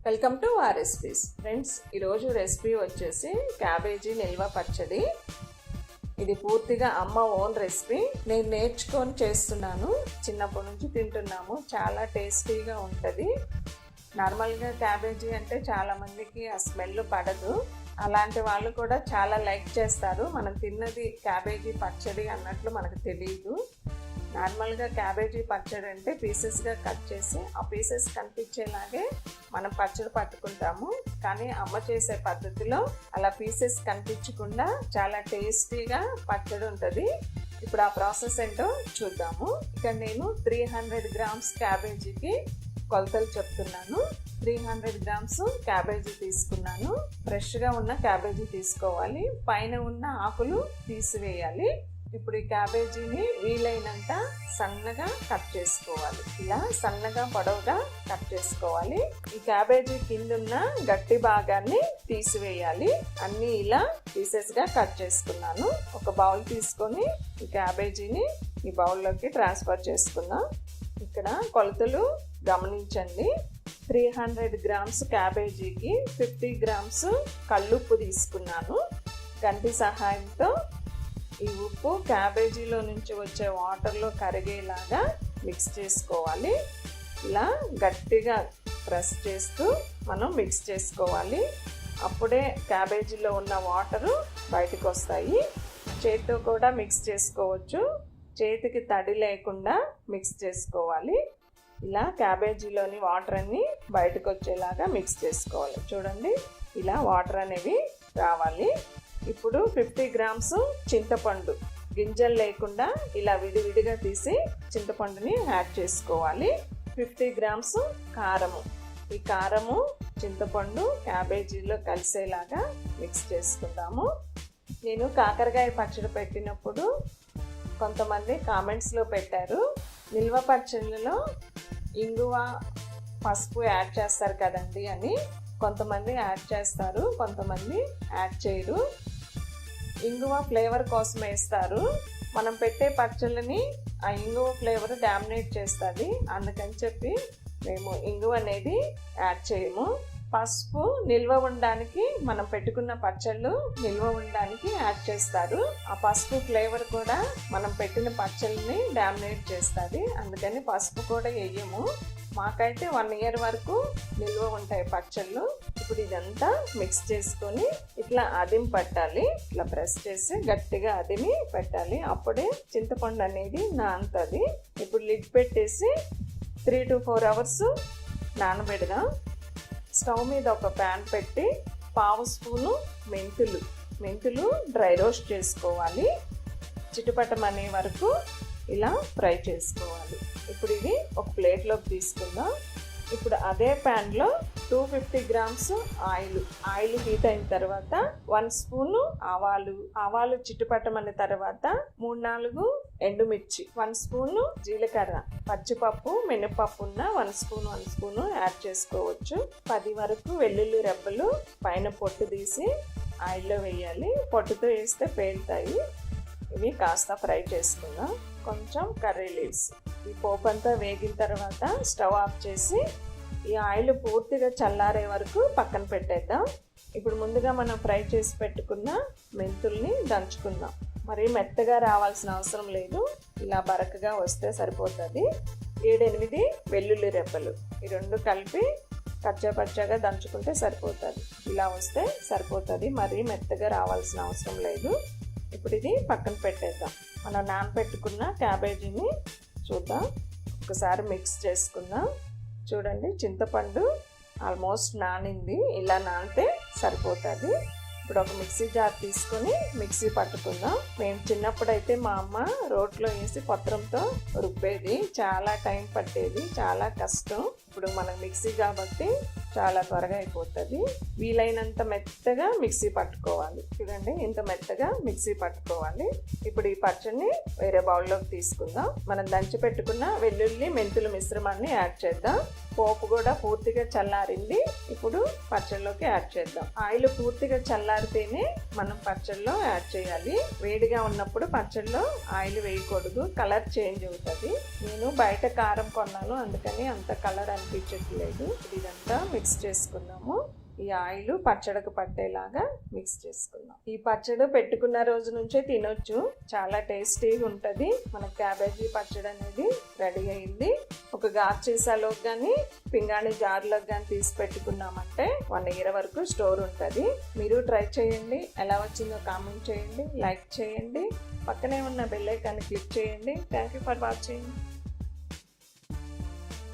Welcome to our recipes. Friends, ఈరోజు recipe వచ్చేసి cabbage నిల్వ పచ్చడి. ఇది పూర్తిగా అమ్మ ఓన్ రెసిపీ. నేను నేర్చుకొని చేస్తున్నాను, చిన్నప్పటి నుంచి తింటున్నాము. చాలా టేస్టీగా ఉంటుంది. నార్మల్గా క్యాబేజీ అంటే చాలామందికి ఆ స్మెల్ పడదు. అలాంటి వాళ్ళు కూడా చాలా లైక్ చేస్తారు. మనం తిన్నది క్యాబేజీ పచ్చడి అన్నట్లు మనకు తెలియదు. నార్మల్గా క్యాబేజీ పచ్చడి అంటే పీసెస్గా కట్ చేసి ఆ పీసెస్ కనిపించేలాగే మనం పచ్చడి పట్టుకుంటాము. కానీ అమ్మ చేసే పద్ధతిలో అలా పీసెస్ కనిపించకుండా చాలా టేస్టీగా పచ్చడి ఉంటుంది. ఇప్పుడు ఆ ప్రాసెస్ ఏంటో చూద్దాము. ఇక్కడ నేను 300 గ్రామ్స్ క్యాబేజీకి కొలతలు చెప్తున్నాను. 300 గ్రామ్స్ క్యాబేజీ తీసుకున్నాను. ఫ్రెష్గా ఉన్న క్యాబేజీ తీసుకోవాలి. పైన ఉన్న ఆకులు తీసివేయాలి. ఇప్పుడు ఈ క్యాబేజీని వీలైనంత సన్నగా కట్ చేసుకోవాలి. ఇలా సన్నగా పొడవుగా కట్ చేసుకోవాలి. ఈ క్యాబేజీ కింద ఉన్న గట్టి భాగాన్ని తీసివేయాలి. అన్నీ ఇలా పీసెస్గా కట్ చేసుకున్నాను. ఒక బౌల్ తీసుకొని ఈ క్యాబేజీని ఈ బౌల్లోకి ట్రాన్స్ఫర్ చేసుకుందాం. ఇక్కడ కొలతలు గమనించండి. 300 గ్రామ్స్ క్యాబేజీకి 50 గ్రామ్స్ కల్లుప్పు తీసుకున్నాను. గంటి సహాయంతో ఈ ఉప్పు క్యాబేజీలో నుంచి వచ్చే వాటర్లో కరిగేలాగా మిక్స్ చేసుకోవాలి. ఇలా గట్టిగా ప్రెస్ చేస్తూ మనం మిక్స్ చేసుకోవాలి. అప్పుడే క్యాబేజీలో ఉన్న వాటరు బయటకు వస్తాయి. చేతితో కూడా మిక్స్ చేసుకోవచ్చు. చేతికి తడి లేకుండా మిక్స్ చేసుకోవాలి. ఇలా క్యాబేజీలోని వాటర్ అన్ని బయటకు వచ్చేలాగా మిక్స్ చేసుకోవాలి. చూడండి, ఇలా వాటర్ అనేవి రావాలి. ఇప్పుడు 50 గ్రామ్స్ చింతపండు గింజలు లేకుండా ఇలా విడివిడిగా తీసి చింతపండుని యాడ్ చేసుకోవాలి. 50 గ్రామ్స్ కారము. ఈ కారము చింతపండు క్యాబేజీలో కలిసేలాగా మిక్స్ చేసుకుందాము. నేను కాకరకాయ పచ్చడి పెట్టినప్పుడు కొంతమంది కామెంట్స్లో పెట్టారు, నిల్వ పచ్చళ్ళలో ఇంగువ పసుపు యాడ్ చేస్తారు కదండి అని. కొంతమంది యాడ్ చేస్తారు, కొంతమంది యాడ్ చేయరు. ఇంగువ ఫ్లేవర్ కోసం వేస్తారు. మనం పెట్టే పచ్చళ్ళని ఆ ఇంగువ ఫ్లేవర్ డామినేట్ చేస్తుంది. అందుకని చెప్పి మేము ఇంగువ అనేది యాడ్ చేయము. పసుపు నిల్వ ఉండడానికి, మనం పెట్టుకున్న పచ్చళ్ళు నిల్వ ఉండడానికి యాడ్ చేస్తారు. ఆ పసుపు ఫ్లేవర్ కూడా మనం పెట్టిన పచ్చళ్ళని డామినేట్ చేస్తుంది. అందుకని పసుపు కూడా వేయము. మాకైతే 1 year వరకు నిల్వ ఉంటాయి పచ్చళ్ళు. ఇప్పుడు ఇదంతా మిక్స్ చేసుకొని ఇట్లా అదిమి పట్టాలి. ఇట్లా ప్రెస్ చేసి గట్టిగా అదిమి పెట్టాలి. అప్పుడే చింతపండు అనేది నానుతుంది. ఇప్పుడు లిడ్ పెట్టేసి 3 to 4 hours నానబెడదాం. స్టవ్ మీద ఒక ప్యాన్ పెట్టి 1/2 స్పూను మెంతులు డ్రై రోస్ట్ చేసుకోవాలి. చిటపటమనే వరకు ఇలా ఫ్రై చేసుకోవాలి. ఇప్పుడు ఇది ఒక ప్లేట్లోకి తీసుకుందాం. ఇప్పుడు అదే ప్యాన్లో 250 గ్రామ్స్ ఆయిల్ హీట్ అయిన తర్వాత 1 స్పూను ఆవాలు చిట్టుపట్టమన్న తర్వాత 3-4 ఎండుమిర్చి, 1 స్పూను జీలకర్ర, పచ్చిపప్పు, మినపప్పు ఉన్న 1 స్పూను యాడ్ చేసుకోవచ్చు. 10 వరకు వెల్లుల్లి రెబ్బలు పైన పొట్టు తీసి ఆయిల్లో వేయాలి. పొట్టుతో వేస్తే పేలుతాయి. ఇవి కాస్త ఫ్రై చేసుకుందాం. కొంచెం కర్రీ లీవ్స్. ఈ పోపు అంతా వేగిన తర్వాత స్టవ్ ఆఫ్ చేసి ఈ ఆయిల్ పూర్తిగా చల్లారే వరకు పక్కన పెట్టేద్దాం. ఇప్పుడు ముందుగా మనం ఫ్రై చేసి పెట్టుకున్న మెంతుల్ని దంచుకుందాం. మరి మెత్తగా రావాల్సిన అవసరం లేదు, ఇలా బరకగా వస్తే సరిపోతుంది. 7-8 వెల్లుల్లి రెబ్బలు, ఈ 2 కలిపి కచ్చాపచ్చాగా దంచుకుంటే సరిపోతుంది. ఇలా వస్తే సరిపోతుంది, మరీ మెత్తగా రావాల్సిన అవసరం లేదు. ఇప్పుడు ఇది పక్కన పెట్టేద్దాం. మనం నానబెట్టుకున్న క్యాబేజీని చూద్దాం. ఒకసారి మిక్స్ చేసుకుందాం. చూడండి, చింతపండు ఆల్మోస్ట్ నానింది. ఇలా నానితే సరిపోతుంది. ఇప్పుడు ఒక మిక్సీ జార్ తీసుకొని మిక్సీ పట్టుకుందాం. మేము చిన్నప్పుడైతే మా అమ్మ రోట్లో వేసి పత్రంతో రుబ్బేది. చాలా టైం పట్టేది, చాలా కష్టం. ఇప్పుడు మనకు మిక్సీ కాబట్టి చాలా త్వరగా అయిపోతుంది. వీలైనంత మెత్తగా మిక్సీ పట్టుకోవాలి. చూడండి, ఇంత మెత్తగా మిక్సీ పట్టుకోవాలి. ఇప్పుడు ఈ పచ్చడిని వేరే బౌల్లోకి తీసుకుందాం. మనం దంచి పెట్టుకున్న వెల్లుల్లి మెంతుల మిశ్రమాన్ని యాడ్ చేద్దాం. పోపు కూడా పూర్తిగా చల్లారింది. ఇప్పుడు పచ్చడిలోకి యాడ్ చేద్దాం. ఆయిల్ పూర్తిగా చల్లారితేనే మనం పచ్చడిలో యాడ్ చేయాలి. వేడిగా ఉన్నప్పుడు పచ్చడిలో ఆయిల్ వేయకూడదు, కలర్ చేంజ్ అవుతుంది. నేను బయట కారం కొన్నాను, అందుకని అంత కలర్ అనిపించట్లేదు. ఇదంతా మిక్స్ చేసుకుందాము. ఈ ఆయిల్ పచ్చడికి పట్టేలాగా మిక్స్ చేసుకుందాం. ఈ పచ్చడి పెట్టుకున్న రోజు నుంచే తినొచ్చు, చాలా టేస్టీగా ఉంటుంది. మన క్యాబేజీ పచ్చడి అనేది రెడీ అయింది. ఒక గాజు సీసాలోకి కానీ పింగాణి జార్లోకి కానీ తీసి పెట్టుకున్నామంటే 1 year వరకు స్టోర్ ఉంటుంది. మీరు ట్రై చేయండి. ఎలా వచ్చిందో కామెంట్ చేయండి, లైక్ చేయండి, పక్కనే ఉన్న బెల్ ఐకాన్ని క్లిక్ చేయండి. Thank you for watching.